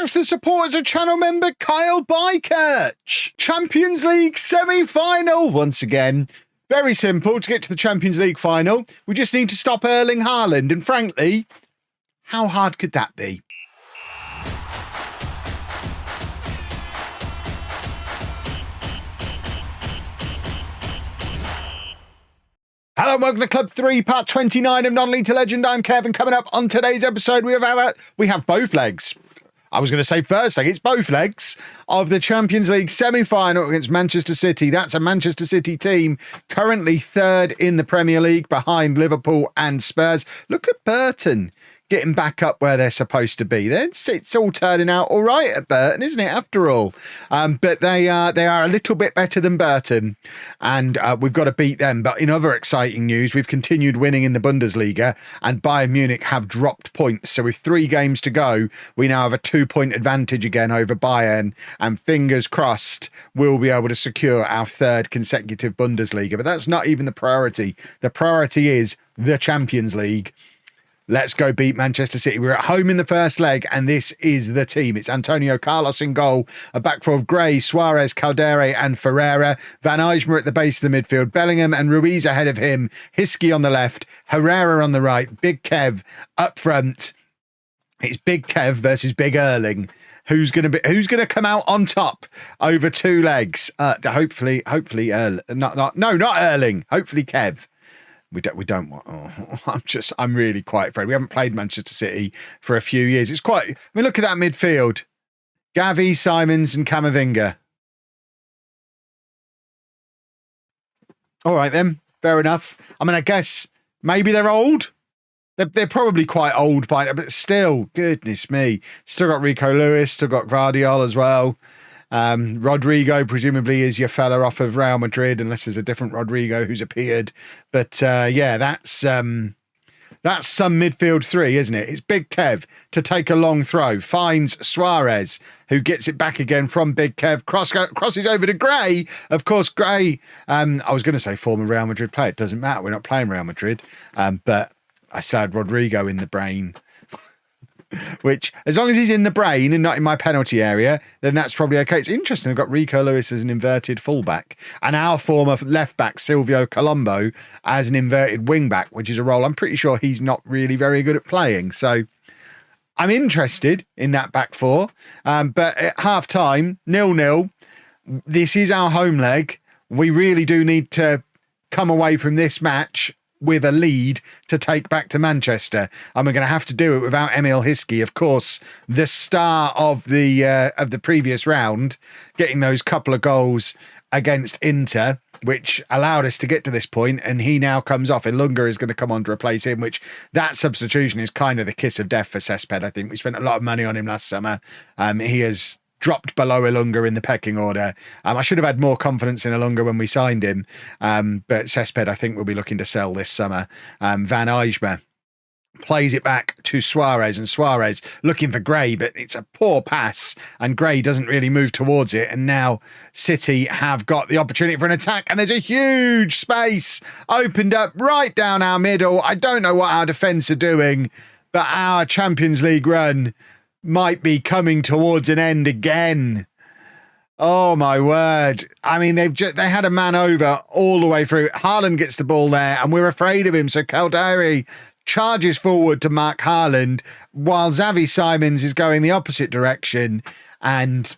thanks to the support as a channel member, Kyle Bykirch. Champions League semi-final once again. Very simple to get to the Champions League final. We just need to stop Erling Haaland. And frankly, how hard could that be? Hello and welcome to Club 3, part 29 of Non-League to Legend. I'm Kev, and coming up on today's episode, we have both legs. I was going to say first leg, it's both legs of the Champions League semi-final against Manchester City. That's a Manchester City team currently third in the Premier League behind Liverpool and Spurs. Look at Burton getting back up where they're supposed to be. It's all turning out all right at Burton, isn't it, after all? But they are a little bit better than Burton, and we've got to beat them. But in other exciting news, we've continued winning in the Bundesliga, and Bayern Munich have dropped points. So with 3 games to go, we now have a 2-point advantage again over Bayern, and fingers crossed we'll be able to secure our 3rd consecutive Bundesliga. But that's not even the priority. The priority is the Champions League. Let's go beat Manchester City. We're at home in the first leg, and this is the team. It's Antonio Carlos in goal, a back four of Gray, Suarez, Caldere, and Ferreira. Van Eijsma at the base of the midfield. Bellingham and Ruiz ahead of him. Hiskey on the left. Herrera on the right. Big Kev up front. It's Big Kev versus Big Erling. Who's gonna come out on top over 2 legs? Hopefully, not Erling. Hopefully, Kev. We don't want. Oh, I'm really quite afraid. We haven't played Manchester City for a few years. Look at that midfield: Gavi, Simons, and Camavinga. All right then, fair enough. I guess maybe they're old. They're probably quite old by now, but still, goodness me, still got Rico Lewis, still got Gvardiol as well. Rodrigo presumably is your fella off of Real Madrid, unless there's a different Rodrigo who's appeared. But yeah, that's some midfield 3, isn't it? It's Big Kev to take a long throw, finds Suarez, who gets it back again from Big Kev, crosses over to Gray. Of course, Gray, I was going to say former Real Madrid player. It doesn't matter. We're not playing Real Madrid. But I still had Rodrigo in the brain. Which, as long as he's in the brain and not in my penalty area, then that's probably okay. It's interesting. They've got Rico Lewis as an inverted fullback, and our former left back, Silvio Colombo, as an inverted wing back, which is a role I'm pretty sure he's not really very good at playing. So I'm interested in that back four. But at half time, 0-0. This is our home leg. We really do need to come away from this match with a lead to take back to Manchester, and we're going to have to do it without Emil Hiskey, of course, the star of the previous round, getting those couple of goals against Inter, which allowed us to get to this point, and he now comes off. Ilunga is going to come on to replace him, which that substitution is kind of the kiss of death for Cespedes. I think we spent a lot of money on him last summer. He has dropped below Ilunga in the pecking order. I should have had more confidence in Ilunga when we signed him, but Cespedes, I think, will be looking to sell this summer. Van Eijsma plays it back to Suarez, and Suarez looking for Gray, but it's a poor pass, and Gray doesn't really move towards it, and now City have got the opportunity for an attack, and there's a huge space opened up right down our middle. I don't know what our defence are doing, but our Champions League run might be coming towards an end again. Oh my word. They had a man over all the way through. Haaland gets the ball there, and we're afraid of him. So Caldere charges forward to mark Haaland, while Xavi Simons is going the opposite direction, and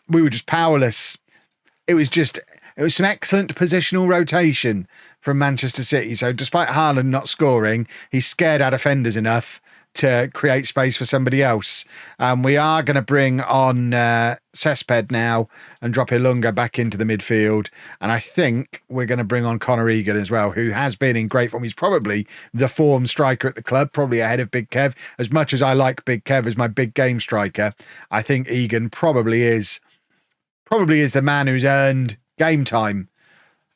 we were just powerless. It was some excellent positional rotation from Manchester City. So despite Haaland not scoring, he scared our defenders enough to create space for somebody else. We are going to bring on Cespedes now and drop Ilunga back into the midfield. And I think we're going to bring on Conor Egan as well, who has been in great form. He's probably the form striker at the club, probably ahead of Big Kev. As much as I like Big Kev as my big game striker, I think Egan probably is the man who's earned game time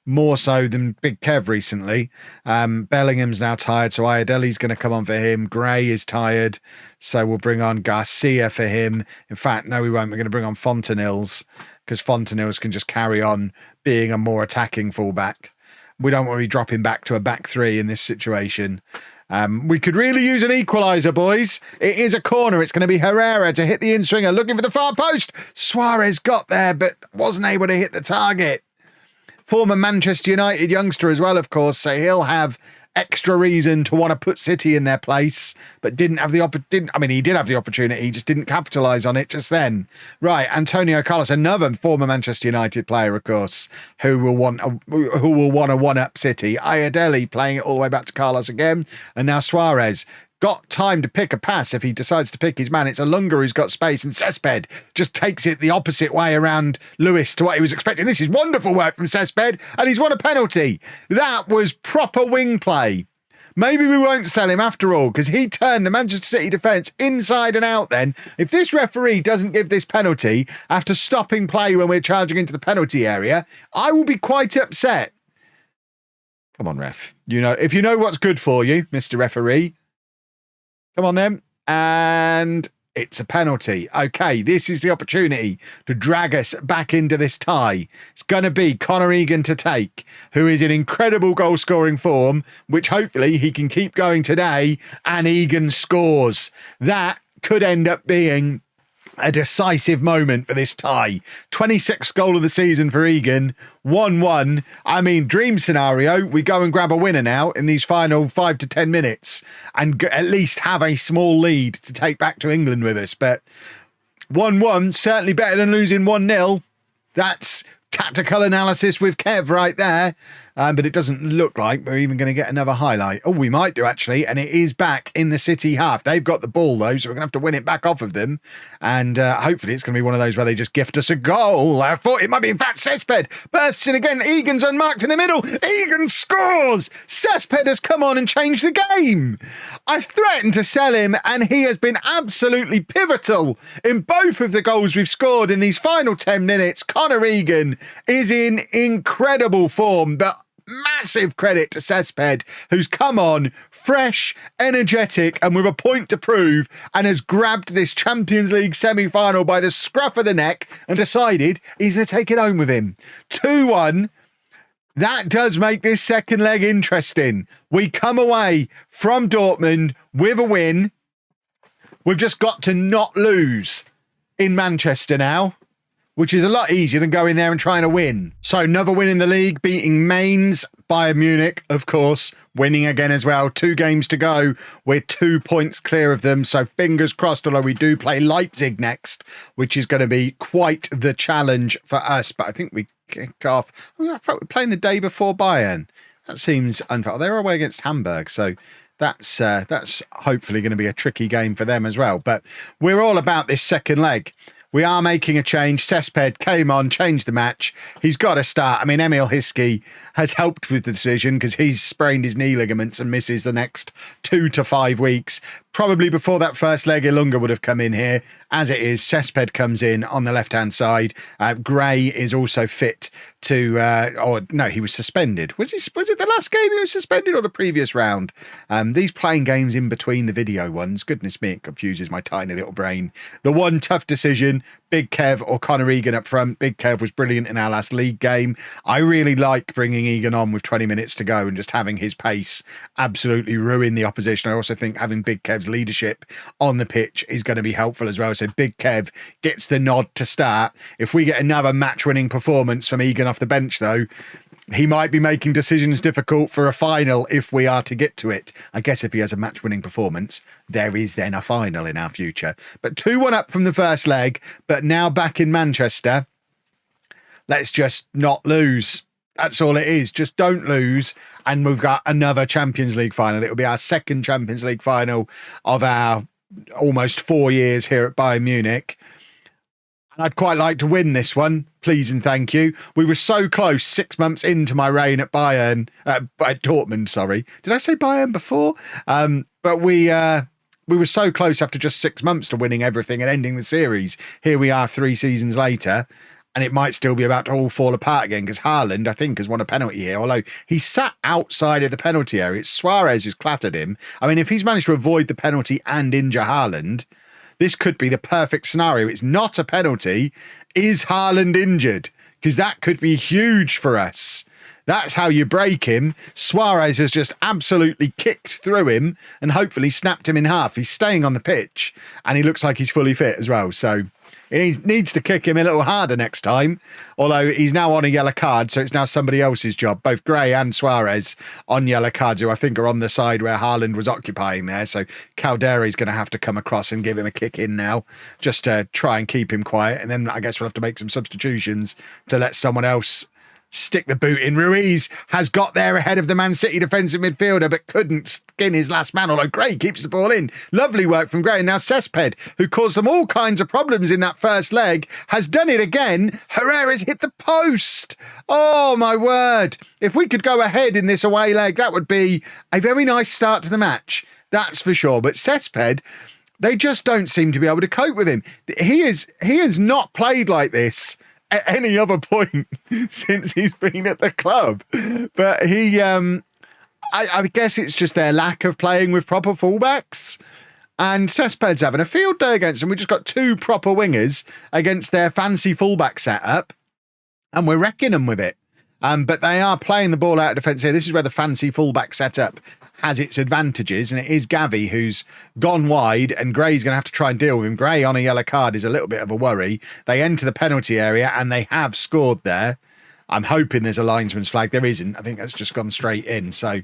more so than Big Kev recently. Bellingham's now tired, so Ayadeli's going to come on for him. Gray is tired, so we'll bring on Garcia for him. In fact, no, we won't. We're going to bring on Fontanils, because Fontanils can just carry on being a more attacking fullback. We don't want to be dropping back to a back 3 in this situation. We could really use an equaliser, boys. It is a corner. It's going to be Herrera to hit the in-swinger, looking for the far post. Suarez got there, but wasn't able to hit the target. Former Manchester United youngster as well, of course, so he'll have extra reason to want to put City in their place, but didn't have the opportunity. I mean, he did have the opportunity, he just didn't capitalise on it just then. Right, Antonio Carlos, another former Manchester United player, of course, who will want to one-up City. Ayadeli playing it all the way back to Carlos again, and now Suarez. Got time to pick a pass if he decides to pick his man. It's Alunga who's got space, and Cespedes just takes it the opposite way around Lewis to what he was expecting. This is wonderful work from Cespedes, and he's won a penalty. That was proper wing play. Maybe we won't sell him after all, because he turned the Manchester City defence inside and out then. If this referee doesn't give this penalty after stopping play when we're charging into the penalty area, I will be quite upset. Come on, ref. You know, if you know what's good for you, Mr. Referee, come on then. And it's a penalty. Okay, this is the opportunity to drag us back into this tie. It's going to be Connor Egan to take, who is in incredible goal-scoring form, which hopefully he can keep going today, and Egan scores. That could end up being a decisive moment for this tie. 26th goal of the season for Egan, 1-1. I mean, dream scenario, we go and grab a winner now in these final 5 to 10 minutes and at least have a small lead to take back to England with us. But 1-1, certainly better than losing 1-0. That's tactical analysis with Kev right there. But it doesn't look like we're even going to get another highlight. Oh, we might do, actually. And it is back in the City half. They've got the ball, though, so we're going to have to win it back off of them. And hopefully it's going to be one of those where they just gift us a goal. I thought it might be, in fact, Cespedes bursts in again. Egan's unmarked in the middle. Egan scores. Cespedes has come on and changed the game. I threatened to sell him, and he has been absolutely pivotal in both of the goals we've scored in these final 10 minutes. Connor Egan is in incredible form, but massive credit to Cespedes, who's come on fresh, energetic, and with a point to prove, and has grabbed this Champions League semi-final by the scruff of the neck and decided he's going to take it home with him. 2-1. That does make this second leg interesting. We come away from Dortmund with a win. We've just got to not lose in Manchester now, which is a lot easier than going there and trying to win. So another win in the league, beating Mainz, Bayern Munich, of course, winning again as well. 2 games to go. We're 2 points clear of them. So fingers crossed, although we do play Leipzig next, which is going to be quite the challenge for us. But I think we kick off. We're playing the day before Bayern. That seems unfair. They're away against Hamburg, so that's hopefully going to be a tricky game for them as well. But we're all about this second leg. We are making a change. Cespedes came on, changed the match. He's got to start. I mean, Emil Hiskey has helped with the decision because he's sprained his knee ligaments and misses the next 2 to 5 weeks. Probably before that first leg, Ilunga would have come in here. As it is, Cespedes comes in on the left-hand side. Gray is also fit to... no, he was suspended. Was it the last game he was suspended or the previous round? These playing games in between the video ones, goodness me, it confuses my tiny little brain. The one tough decision, Big Kev or Connor Egan up front. Big Kev was brilliant in our last league game. I really like bringing Egan on with 20 minutes to go and just having his pace absolutely ruin the opposition. I also think having Big Kev's leadership on the pitch is going to be helpful as well. So Big Kev gets the nod to start. If we get another match-winning performance from Egan off the bench, though, he might be making decisions difficult for a final if we are to get to it. I guess if he has a match-winning performance, there is then a final in our future. But 2-1 up from the first leg, but now back in Manchester. Let's just not lose. That's all it is. Just don't lose. And we've got another Champions League final. It'll be our second Champions League final of our almost 4 years here at Bayern Munich. And I'd quite like to win this one. Please and thank you. We were so close 6 months into my reign at Bayern, at Dortmund, sorry. Did I say Bayern before? But we were so close after just 6 months to winning everything and ending the series. Here we are 3 seasons later, and it might still be about to all fall apart again because Haaland, I think, has won a penalty here, although he sat outside of the penalty area. It's Suarez who's clattered him. I mean, if he's managed to avoid the penalty and injure Haaland, this could be the perfect scenario. It's not a penalty. Is Haaland injured? Because that could be huge for us. That's how you break him. Suarez has just absolutely kicked through him and hopefully snapped him in half. He's staying on the pitch and he looks like he's fully fit as well. So he needs to kick him a little harder next time. Although he's now on a yellow card, so it's now somebody else's job. Both Gray and Suarez on yellow cards, who I think are on the side where Haaland was occupying there. So Calderi's going to have to come across and give him a kick in now, just to try and keep him quiet. And then I guess we'll have to make some substitutions to let someone else stick the boot in. Ruiz has got there ahead of the Man City defensive midfielder, but couldn't skin his last man, although Gray keeps the ball in. Lovely work from Gray. And now Cessped, who caused them all kinds of problems in that first leg, has done it again. Herrera's hit the post. Oh, my word. If we could go ahead in this away leg, that would be a very nice start to the match. That's for sure. But Cessped, they just don't seem to be able to cope with him. He has not played like this at any other point since he's been at the club. But he, I guess it's just their lack of playing with proper fullbacks. And Cessped's having a field day against them. We just got two proper wingers against their fancy fullback setup, and we're wrecking them with it. But they are playing the ball out of defence here. This is where the fancy fullback setup has its advantages, and it is Gavi who's gone wide, and Gray's going to have to try and deal with him. Gray on a yellow card is a little bit of a worry. They enter the penalty area, and they have scored there. I'm hoping there's a linesman's flag. There isn't. I think that's just gone straight in. So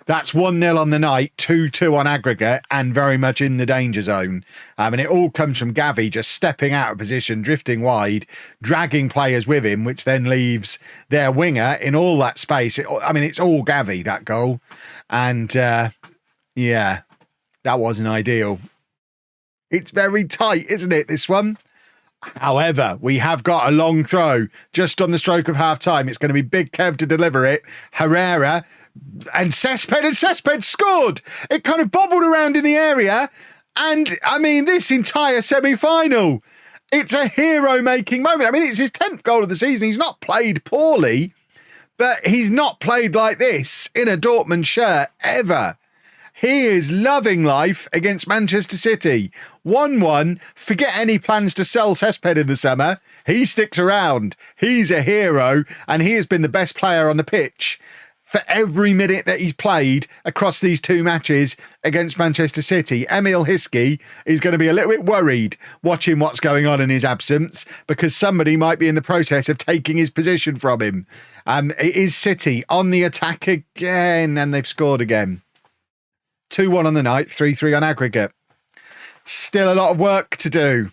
that's 1-0 on the night, 2-2 on aggregate, and very much in the danger zone. And it all comes from Gavi just stepping out of position, drifting wide, dragging players with him, which then leaves their winger in all that space. It's all Gavi, that goal. And, yeah, that wasn't ideal. It's very tight, isn't it, this one? However, we have got a long throw just on the stroke of half-time. It's going to be Big Kev to deliver it. Herrera and Cessped scored. It kind of bobbled around in the area. And, this entire semi-final, it's a hero-making moment. It's his 10th goal of the season. He's not played poorly. But he's not played like this in a Dortmund shirt ever. He is loving life against Manchester City. 1-1. Forget any plans to sell Cessped in the summer. He sticks around. He's a hero, and he has been the best player on the pitch for every minute that he's played across these two matches against Manchester City. Emil Hiskey is going to be a little bit worried watching what's going on in his absence, because somebody might be in the process of taking his position from him. It is City on the attack again, and they've scored again. 2-1 on the night, 3-3 on aggregate. Still a lot of work to do.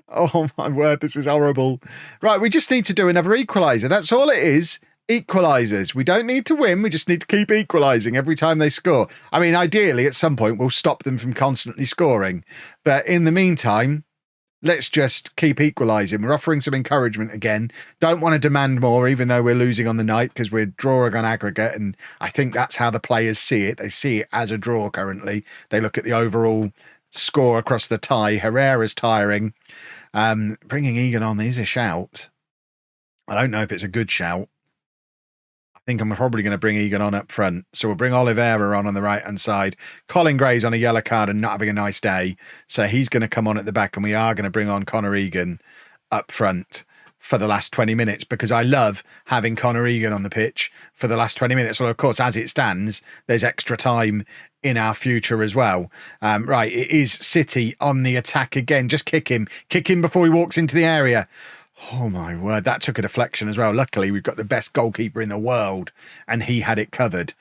Oh, my word, this is horrible. Right, we just need to do another equaliser. That's all it is. Equalisers. We don't need to win. We just need to keep equalising every time they score. Ideally, at some point, we'll stop them from constantly scoring. But in the meantime, let's just keep equalising. We're offering some encouragement again. Don't want to demand more, even though we're losing on the night, because we're drawing on aggregate. And I think that's how the players see it. They see it as a draw currently. They look at the overall score across the tie. Herrera's tiring. Bringing Egan on is a shout. I don't know if it's a good shout. I think I'm probably going to bring Egan on up front. So we'll bring Oliveira on the right-hand side. Colin Gray's on a yellow card and not having a nice day. So he's going to come on at the back, and we are going to bring on Connor Egan up front for the last 20 minutes, because I love having Connor Egan on the pitch for the last 20 minutes. Well, of course, as it stands, there's extra time in our future as well. Right, it is City on the attack again. Just kick him. Kick him before he walks into the area. Oh, my word. That took a deflection as well. Luckily, we've got the best goalkeeper in the world, and he had it covered.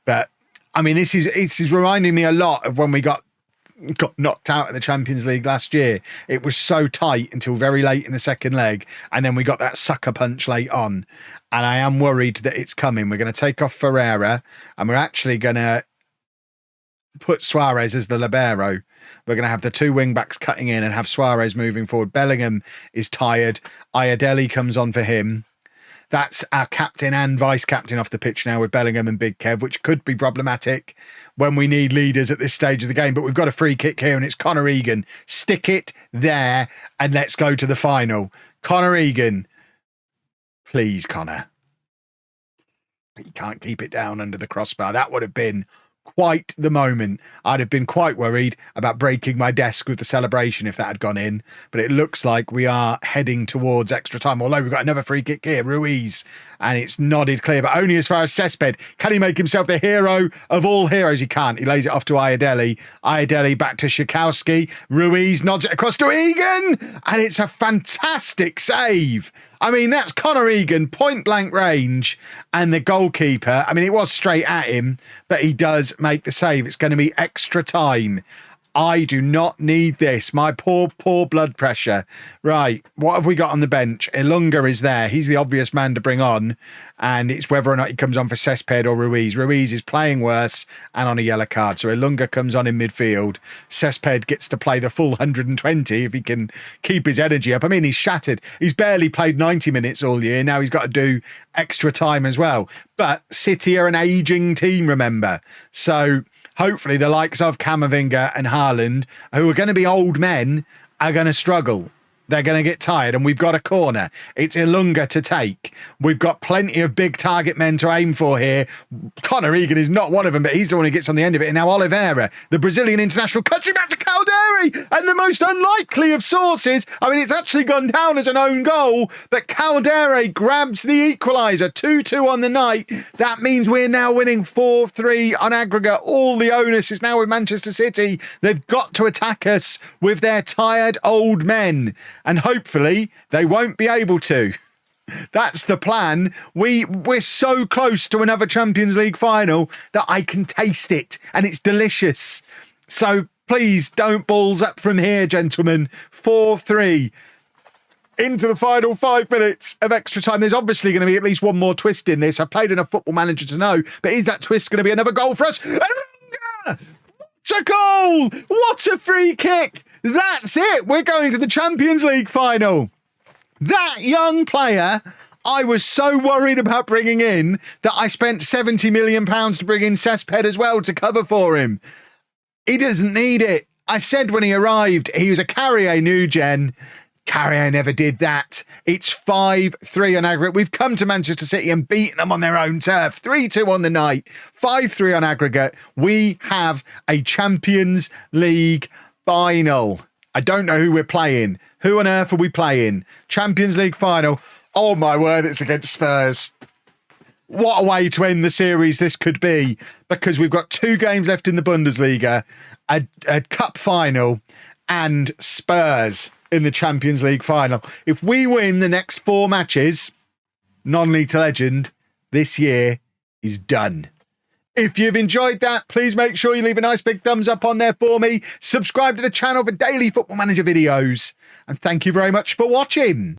But, this is reminding me a lot of when we got knocked out of the Champions League last year. It was so tight until very late in the second leg, and then we got that sucker punch late on. And I am worried that it's coming. We're going to take off Ferreira, and we're actually going to put Suarez as the libero. We're going to have the two wing-backs cutting in and have Suarez moving forward. Bellingham is tired. Ayadeli comes on for him. That's our captain and vice-captain off the pitch now with Bellingham and Big Kev, which could be problematic when we need leaders at this stage of the game. But we've got a free kick here, and it's Connor Egan. Stick it there, and let's go to the final. Connor Egan. Please, Connor. He can't keep it down under the crossbar. That would have been quite the moment. I'd have been quite worried about breaking my desk with the celebration if that had gone in, but it looks like we are heading towards extra time, although we've got another free kick here, Ruiz, and it's nodded clear, but only as far as Cessped. Can he make himself the hero of all heroes? He can't. He lays it off to Iadeli. Iadeli back to Szykowski. Ruiz nods it across to Egan, and it's a fantastic save. I mean, that's Connor Egan, point blank range, and the goalkeeper, I mean, it was straight at him, but he does make the save. It's going to be extra time. I do not need this. My poor blood pressure. Right, what have we got on the bench? Ilunga is there. He's the obvious man to bring on, and it's whether or not he comes on for Cessped or Ruiz. Ruiz is playing worse and on a yellow card, so Ilunga comes on in midfield. Cessped gets to play the full 120 if he can keep his energy up. I mean, he's shattered. He's barely played 90 minutes all year. Now he's got to do extra time as well. But City are an ageing team, remember. So hopefully the likes of Camavinga and Haaland, who are going to be old men, are going to struggle. They're going to get tired, and we've got a corner. It's Ilunga to take. We've got plenty of big target men to aim for here. Connor Egan is not one of them, but he's the one who gets on the end of it. And now Oliveira, the Brazilian international, cuts it back to Calderi. And the most unlikely of sources, I mean, it's actually gone down as an own goal, but Calderi grabs the equaliser, 2-2 on the night. That means we're now winning 4-3 on aggregate. All the onus is now with Manchester City. They've got to attack us with their tired old men. And hopefully they won't be able to. That's the plan. We're so close to another Champions League final that I can taste it, and it's delicious. So please don't balls up from here, gentlemen. 4-3 into the final 5 minutes of extra time. There's obviously going to be at least one more twist in this. I've played enough Football Manager to know, but is that twist going to be another goal for us? What a goal! What a free kick! That's it. We're going to the Champions League final. That young player, I was so worried about bringing in that I spent £70 million to bring in Cessped as well to cover for him. He doesn't need it. I said when he arrived, he was a Carrier new gen. Carrier never did that. It's 5-3 on aggregate. We've come to Manchester City and beaten them on their own turf. 3-2 on the night. 5-3 on aggregate. We have a Champions League final. I don't know who we're playing. Who on earth are we playing? Champions League final. Oh my word, it's against Spurs. What a way to end the series this could be, because we've got 2 games left in the Bundesliga, a cup final, and Spurs in the Champions League final. If we win the next 4 matches, non-league to legend, this year is done. If you've enjoyed that, please make sure you leave a nice big thumbs up on there for me. Subscribe to the channel for daily Football Manager videos. And thank you very much for watching.